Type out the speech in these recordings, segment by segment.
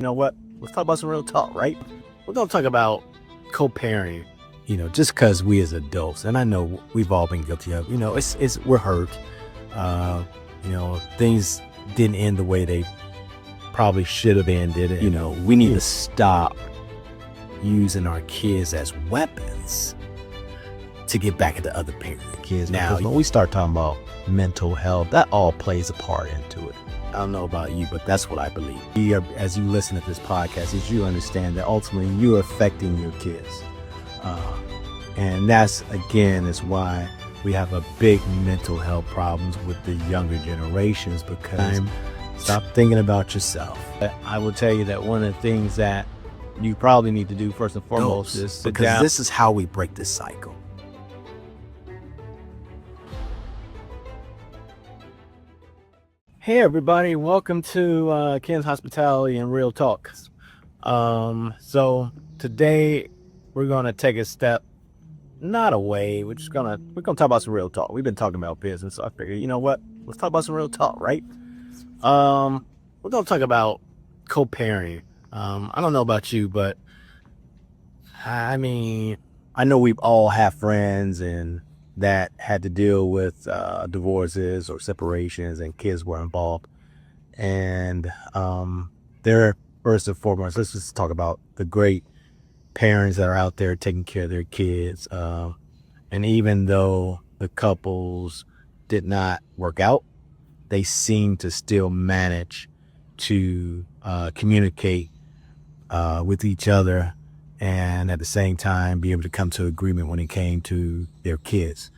You know what? Let's talk about some real talk, right? We're going to talk about co-parenting, just because we as adults, and I know we've all been guilty of, we're hurt. Things didn't end the way they probably should have ended. We need to stop using our kids as weapons to get back at the other parent. Kids, Now, when we start talking about mental health, that all plays a part into it. I don't know about you, but that's what I believe. As you listen to this podcast, is you understand that ultimately you're affecting your kids. And that's, again, is why we have a big mental health problems with the younger generations, because stop thinking about yourself. I will tell you that one of the things that you probably need to do first and foremost is sit because down. this is how we break this cycle. Hey everybody, welcome to Ken's Hospitality and Real Talk. So today we're gonna take a step, not away. We're gonna talk about some real talk. We've been talking about business, so I figured, you know what? Let's talk about some real talk, right? We're gonna talk about co-parenting. I don't know about you, but I mean, I know we've all have friends and that had to deal with divorces or separations, and kids were involved. And they're, first and foremost, let's just talk about the great parents that are out there taking care of their kids. And even though the couples did not work out, they seem to still manage to communicate with each other, and at the same time be able to come to agreement when it came to their kids.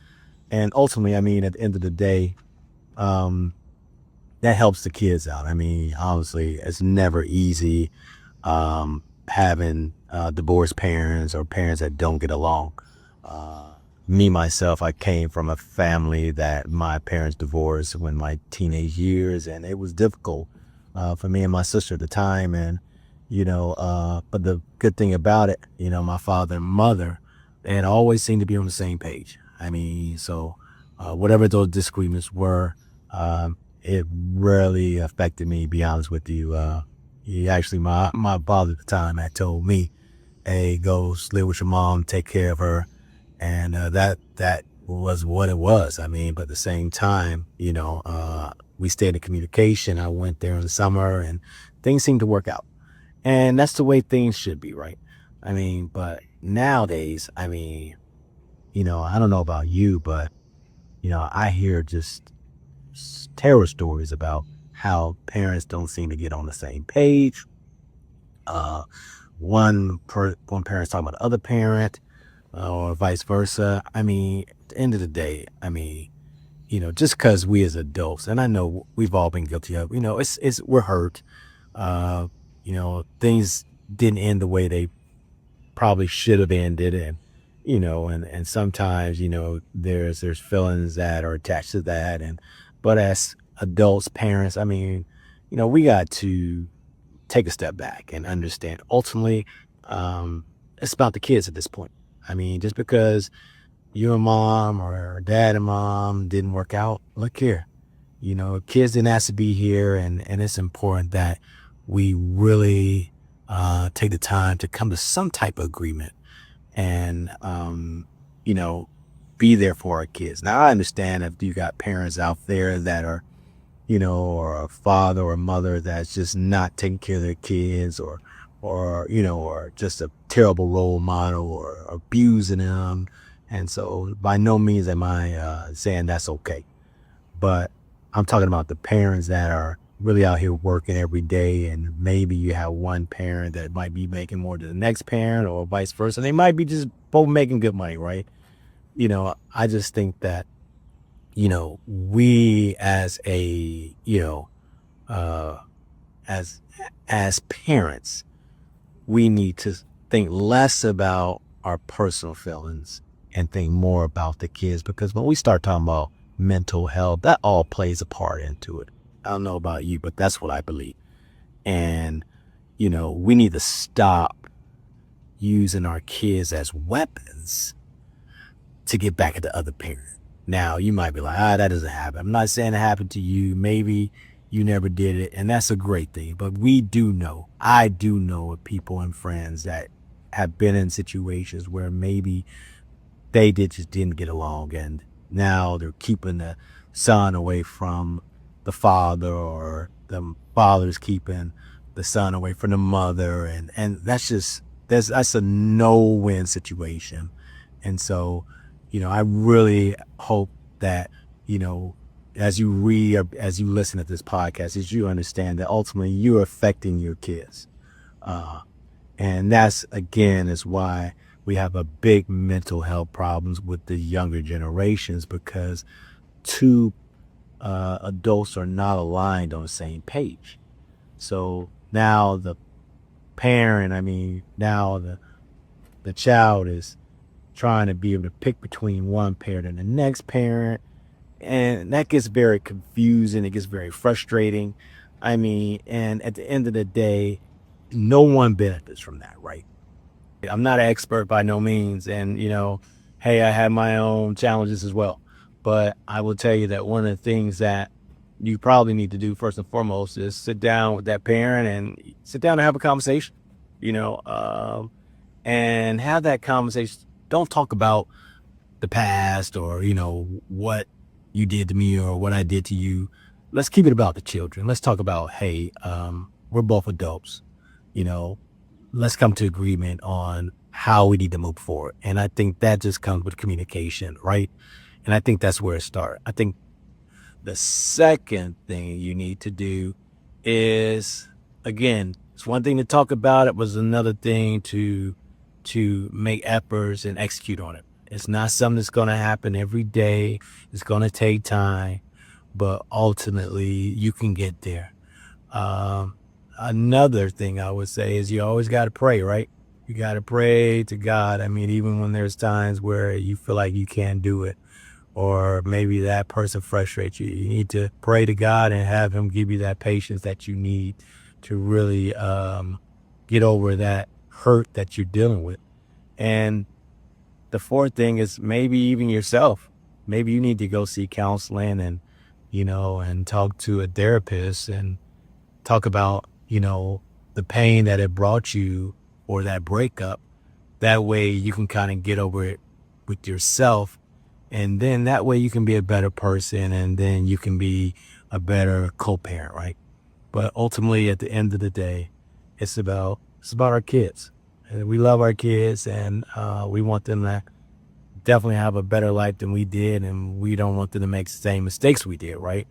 And ultimately, I mean, at the end of the day, that helps the kids out. I mean, obviously, it's never easy having divorced parents or parents that don't get along. Myself, I came from a family that my parents divorced when my teenage years, and it was difficult for me and my sister at the time. And but the good thing about it, my father and mother, they had always seemed to be on the same page. I mean, so whatever those disagreements were, it rarely affected me, to be honest with you. Actually, my father at the time had told me, hey, go live with your mom, take care of her. And that was what it was. I mean, but at the same time, we stayed in communication. I went there in the summer and things seemed to work out. And that's the way things should be, right? I mean, but nowadays, I mean, I don't know about you, but, I hear just terror stories about how parents don't seem to get on the same page. One parent's talking about the other parent, or vice versa. I mean, at the end of the day, I mean, just because we as adults, and I know we've all been guilty of, we're hurt. Things didn't end the way they probably should have ended. And, and sometimes, there's feelings that are attached to that. But as adults, parents, I mean, we got to take a step back and understand ultimately, it's about the kids at this point. I mean, just because you and mom or dad and mom didn't work out, look here, kids didn't ask to be here. And it's important that we really take the time to come to some type of agreement and, be there for our kids. Now, I understand if you got parents out there that are, or a father or a mother that's just not taking care of their kids, or just a terrible role model, or abusing them. And so by no means am I saying that's okay. But I'm talking about the parents that are really out here working every day, and maybe you have one parent that might be making more than the next parent, or vice versa. They might be just both making good money, right? I just think that, we as a, as parents, we need to think less about our personal feelings and think more about the kids, because when we start talking about mental health, that all plays a part into it. I don't know about you, but that's what I believe. And, we need to stop using our kids as weapons to get back at the other parent. Now, you might be like, that doesn't happen. I'm not saying it happened to you. Maybe you never did it, and that's a great thing. But we do know, I do know of people and friends that have been in situations where maybe they just didn't get along, and now they're keeping the son away from the father, or the father's keeping the son away from the mother, and that's a no-win situation. And so, I really hope that, as you read or as you listen to this podcast, is you understand that ultimately you're affecting your kids. And that's, again, is why we have a big mental health problems with the younger generations, because two adults are not aligned on the same page. So now the the child is trying to be able to pick between one parent and the next parent. And that gets very confusing. It gets very frustrating. And at the end of the day, no one benefits from that, right? I'm not an expert by no means. And, hey, I have my own challenges as well. But I will tell you that one of the things that you probably need to do first and foremost is sit down with that parent and sit down and have a conversation, and have that conversation. Don't talk about the past, or, what you did to me or what I did to you. Let's keep it about the children. Let's talk about, hey, we're both adults, let's come to agreement on how we need to move forward. And I think that just comes with communication, right? And I think that's where it starts. I think the second thing you need to do is, again, it's one thing to talk about it, was another thing to make efforts and execute on it. It's not something that's going to happen every day. It's going to take time, but ultimately you can get there. Another thing I would say is you always got to pray, right? You got to pray to God. Even when there's times where you feel like you can't do it, or maybe that person frustrates you, you need to pray to God and have him give you that patience that you need to really get over that hurt that you're dealing with. And the fourth thing is maybe even yourself. Maybe you need to go see counseling and, and talk to a therapist and talk about, the pain that it brought you, or that breakup. That way you can kind of get over it with yourself. And then that way you can be a better person, and then you can be a better co-parent, right? But ultimately, at the end of the day, it's about our kids. And we love our kids, and we want them to definitely have a better life than we did, and we don't want them to make the same mistakes we did, right?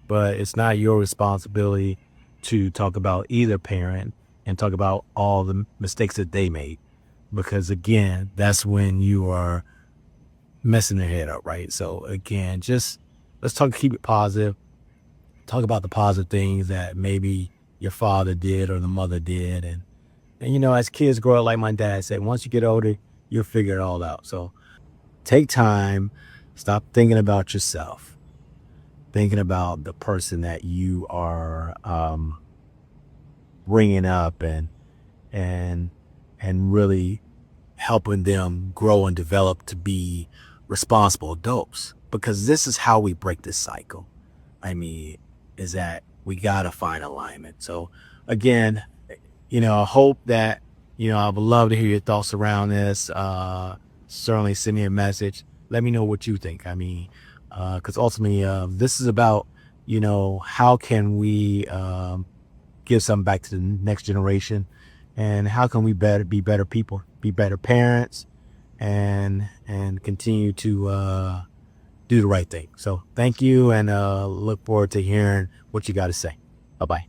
But it's not your responsibility to talk about either parent and talk about all the mistakes that they made, because again, that's when you are messing their head up, right? So again, just let's keep it positive. Talk about the positive things that maybe your father did or the mother did. And as kids grow up, like my dad said, once you get older, you'll figure it all out. So take time, stop thinking about yourself, thinking about the person that you are bringing up, and really helping them grow and develop to be responsible adults, because this is how we break this cycle. Is that we got to find alignment. So again, I hope that, I would love to hear your thoughts around this. Certainly send me a message. Let me know what you think. Because ultimately, this is about, how can we give something back to the next generation, and how can we be better people, be better parents, and continue to do the right thing. So thank you, and look forward to hearing what you got to say. Bye-bye.